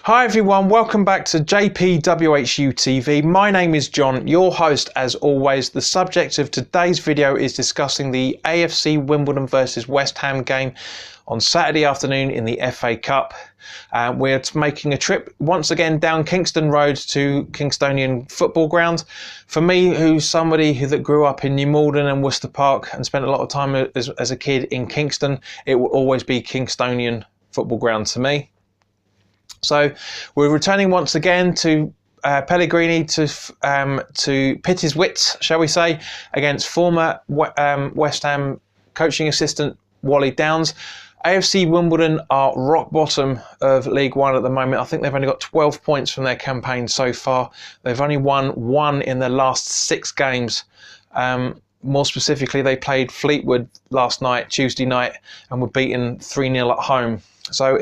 Hi everyone, welcome back to JPWHUTV. My name is John, your host as always. The subject of today's video is discussing the AFC Wimbledon versus West Ham game on Saturday afternoon in the FA Cup. We're making a trip once again down Kingston Road to Kingstonian football ground. For me, who's somebody that grew up in New Malden and Worcester Park and spent a lot of time as a kid in Kingston, it will always be Kingstonian football ground to me. So we're returning once again to Pellegrini to pit his wits, shall we say, against former West Ham coaching assistant Wally Downs. AFC Wimbledon are rock bottom of League One at the moment. I think they've only got 12 points from their campaign so far. They've only won one in their last 6 games. More specifically, they played Fleetwood last night, Tuesday night, and were beaten 3-0 at home. So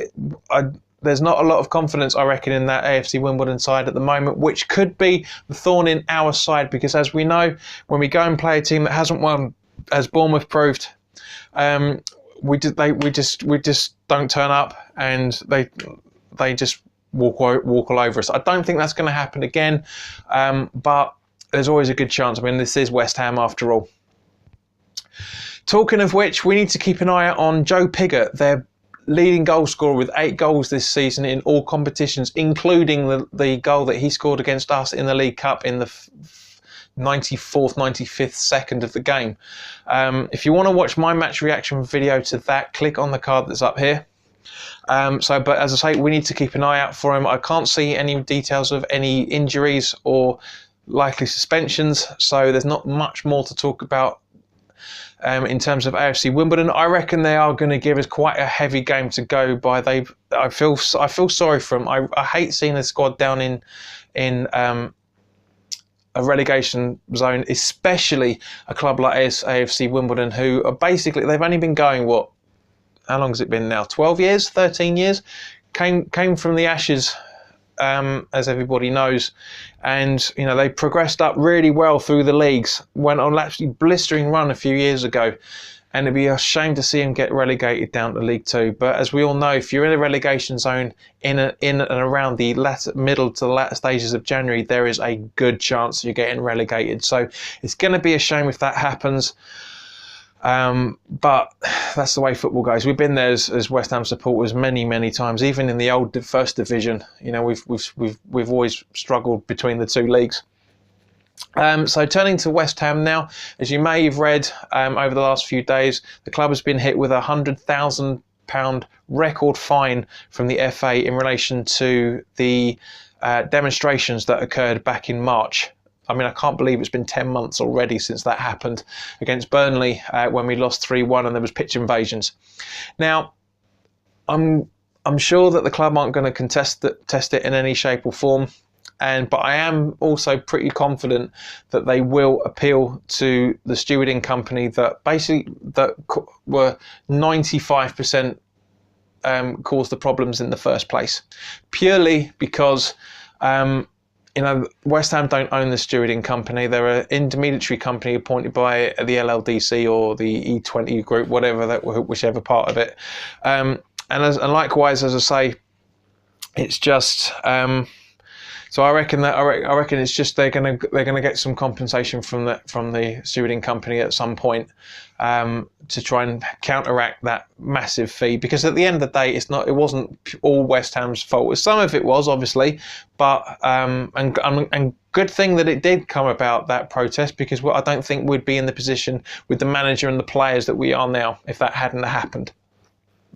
there's not a lot of confidence, I reckon, in that AFC Wimbledon side at the moment, which could be the thorn in our side, because as we know, when we go and play a team that hasn't won, as Bournemouth proved, we just don't turn up, and they just walk all over us. I don't think that's going to happen again, but there's always a good chance. I mean, this is West Ham after all. Talking of which, we need to keep an eye out on Joe Pigott, their leading goal scorer with 8 goals this season in all competitions, including the goal that he scored against us in the League Cup in the 94th, 95th second of the game. If you want to watch my match reaction video to that, click on the card that's up here. But as I say, we need to keep an eye out for him. I can't see any details of any injuries or likely suspensions, so there's not much more to talk about in terms of AFC Wimbledon. I reckon they are going to give us quite a heavy game to go by. I feel sorry for them. I hate seeing a squad down in a relegation zone, especially a club like AFC Wimbledon, who are basically, they've only been going, what, how long has it been now? 12 years, 13 years? Came from the ashes, as everybody knows, and you know, they progressed up really well through the leagues, went on an absolutely blistering run a few years ago, and it'd be a shame to see them get relegated down to League Two. But as we all know, if you're in a relegation zone in and around the middle to the latter stages of January, there is a good chance you're getting relegated. So it's going to be a shame if that happens. But that's the way football goes. We've been there as West Ham supporters many times. Even in the old First Division, you know, we've always struggled between the two leagues. So turning to West Ham now, as you may have read over the last few days, the club has been hit with a £100,000 record fine from the FA in relation to the demonstrations that occurred back in March. I mean, I can't believe it's been 10 months already since that happened against Burnley when we lost 3-1 and there was pitch invasions. Now, I'm sure that the club aren't going to test it in any shape or form, but I am also pretty confident that they will appeal to the stewarding company that were 95% caused the problems in the first place, purely because you know, West Ham don't own the stewarding company. They're an intermediary company appointed by the LLDC or the E20 group, whichever part of it. And likewise, as I say, it's just. So I reckon it's just they're gonna get some compensation from the stewarding company at some point to try and counteract that massive fee, because at the end of the day, it wasn't all West Ham's fault. Some of it was, obviously, but and good thing that it did come about, that protest, because I don't think we'd be in the position with the manager and the players that we are now if that hadn't happened.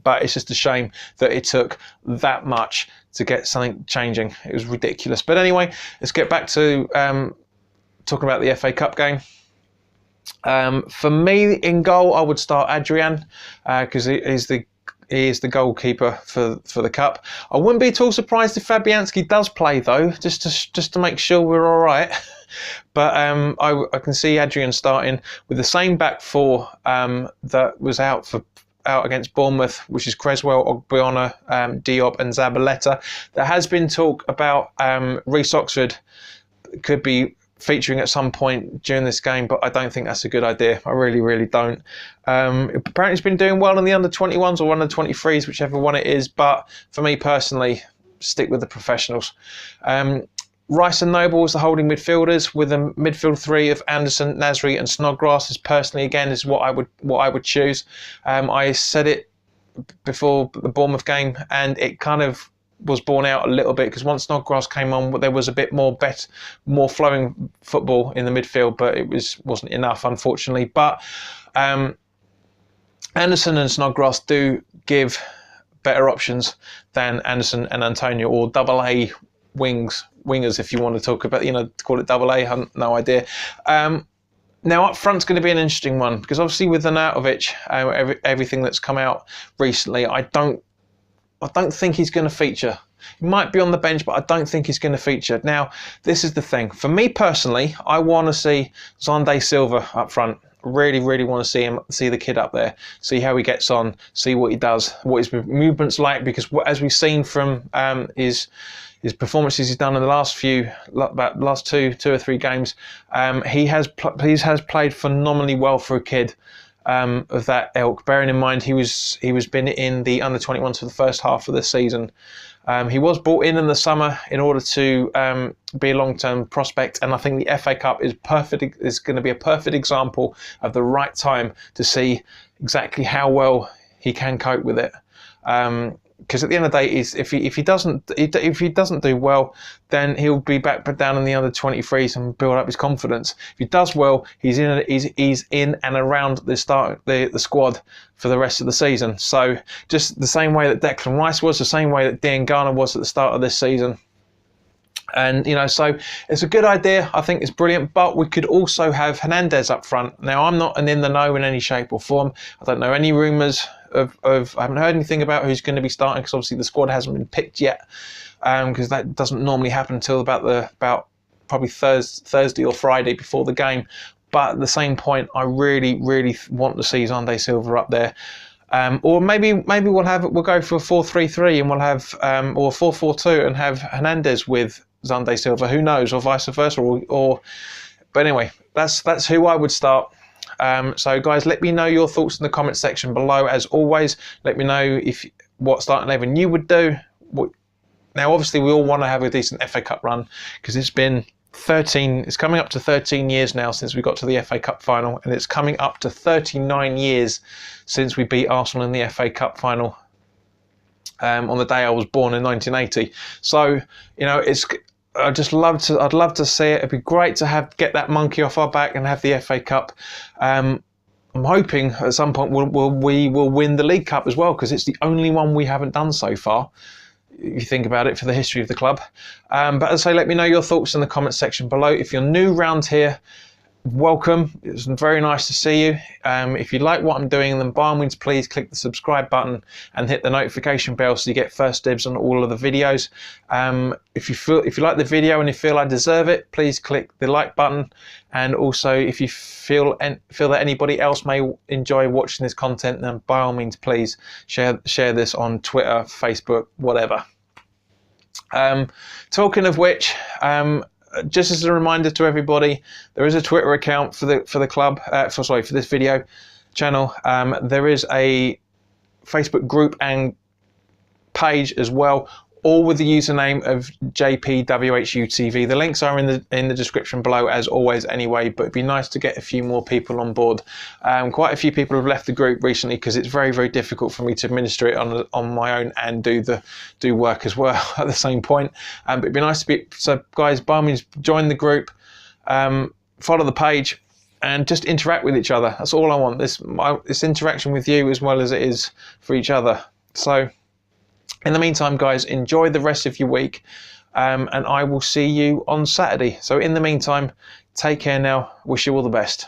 But it's just a shame that it took that much to get something changing. It was ridiculous. But anyway, let's get back to talking about the FA Cup game. For me, in goal, I would start Adrian because he is the goalkeeper for the cup. I wouldn't be at all surprised if Fabianski does play, though, just to make sure we're all right. But I can see Adrian starting with the same back four that was out against Bournemouth, which is Creswell, Ogbiona, Diop and Zabaleta. There has been talk about Reece Oxford could be featuring at some point during this game, but I don't think that's a good idea. I really don't. Apparently he's been doing well in the under-21s or under-23s, whichever one it is, but for me personally, stick with the professionals. Rice and Noble as the holding midfielders, with a midfield three of Anderson, Nasri, and Snodgrass. Is personally, again, is what I would choose. I said it before the Bournemouth game, and it kind of was borne out a little bit, because once Snodgrass came on, there was a bit more flowing football in the midfield, but it wasn't enough, unfortunately. But Anderson and Snodgrass do give better options than Anderson and Antonio, or double A wingers, if you want to talk about, call it double A. I have no idea. Now up front's going to be an interesting one, because obviously with Arnautovic, everything that's come out recently, I don't think he's going to feature. He might be on the bench, but I don't think he's going to feature. Now, this is the thing. For me personally, I want to see Zonde Silva up front. Really, really want to see the kid up there, see how he gets on, see what he does, what his movement's like, because as we've seen from his performances he's done in the last two or three games, he has played phenomenally well for a kid of that ilk. Bearing in mind he was been in the under-21s for the first half of the season. He was brought in the summer in order to be a long-term prospect, and I think the FA Cup is going to be a perfect example of the right time to see exactly how well he can cope with it. Because at the end of the day, if he doesn't do well, then he'll be back down in the under 23s and build up his confidence. If he does well, he's in and around the squad for the rest of the season. So just the same way that Declan Rice was, the same way that Dean Garner was at the start of this season. And, so it's a good idea. I think it's brilliant. But we could also have Hernandez up front. Now, I'm not in the know in any shape or form. I don't know any rumours I haven't heard anything about who's going to be starting, because obviously the squad hasn't been picked yet, because that doesn't normally happen until about probably Thursday or Friday before the game. But at the same point, I really, really want to see Zonde Silva up there. Or maybe we'll go for a 4-3-3 and we'll have or 4-4-2 and have Hernandez with Zonde Silva. Who knows, or vice versa. But anyway, that's who I would start. So guys, let me know your thoughts in the comment section below. As always, let me know what starting 11 you would do. Now, obviously, we all want to have a decent FA Cup run, because it's coming up to 13 years now since we got to the FA Cup final, and it's coming up to 39 years since we beat Arsenal in the FA Cup final on the day I was born in 1980. So, I'd love to see it. It'd be great to get that monkey off our back and have the FA Cup. I'm hoping at some point we will win the League Cup as well, because it's the only one we haven't done so far, if you think about it, for the history of the club. But as I say, let me know your thoughts in the comment section below. If you're new round here, welcome. It's very nice to see you. If you like what I'm doing, then by all means, please click the subscribe button and hit the notification bell so you get first dibs on all of the videos. If you like the video and you feel I deserve it, please click the like button. And also, if you feel that anybody else may enjoy watching this content, then by all means, please share this on Twitter, Facebook, whatever. Talking of which, just as a reminder to everybody, there is a Twitter account for the club. For this video channel. There is a Facebook group and page as well, all with the username of JPWHUTV. The links are in the description below, as always. Anyway, but it'd be nice to get a few more people on board. Quite a few people have left the group recently, because it's very, very difficult for me to administer it on my own and do work as well at the same point. But it'd be nice to be. So guys, by all means, join the group, follow the page, and just interact with each other. That's all I want. This interaction with you as well as it is for each other. So, in the meantime, guys, enjoy the rest of your week, and I will see you on Saturday. So in the meantime, take care now. Wish you all the best.